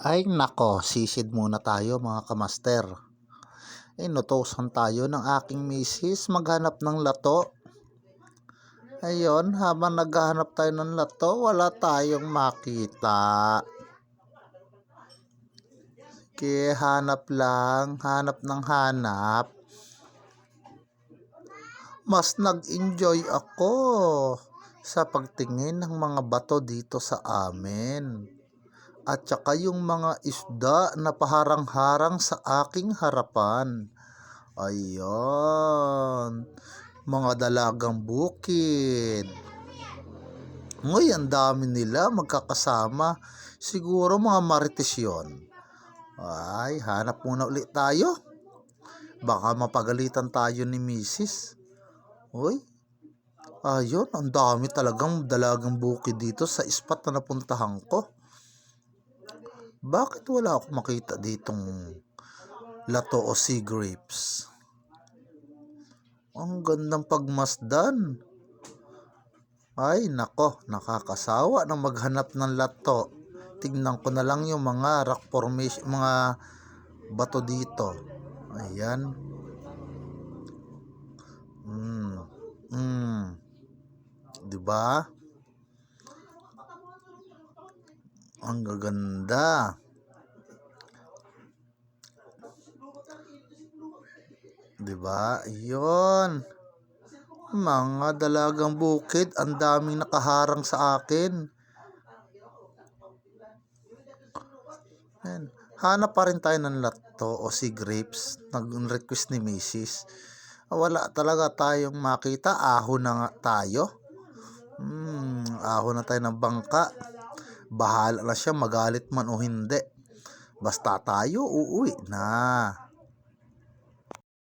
Ay nako, sisid muna tayo mga kamaster. Inutusan tayo ng aking misis maghanap ng lato. Ayun, habang naghahanap tayo ng lato, wala tayong makita. Kaya hanap lang, hanap ng hanap. Mas nag-enjoy ako sa pagtingin ng mga bato dito sa amin. At saka yung mga isda na paharang-harang sa aking harapan. Ayun, mga dalagang bukid. Ngayon, ang dami nila magkakasama. Siguro mga marites yun. Ay, hanap muna ulit tayo. Baka mapagalitan tayo ni misis. Uy, ayun, ang dami talagang dalagang bukid dito sa spot na napuntahan ko. Bakit wala ako makita ditong lato o sea grapes? Ang gandang pagmasdan. Ay nako, nakakasawa na maghanap ng lato. Tingnan ko na lang yung mga rock formation, mga bato dito. Ayan. Diba? Ang gaganda. Diba? Yun. Mga dalagang bukid, ang daming nakaharang sa akin. Ayan. Hanap pa rin tayo ng lato o sea grapes. Nag-request ni Mrs. Wala talaga tayong makita. Ahon na nga tayo. Ahon na tayo ng bangka. Bahala na siya, magalit man o hindi. Basta tayo, uuwi na.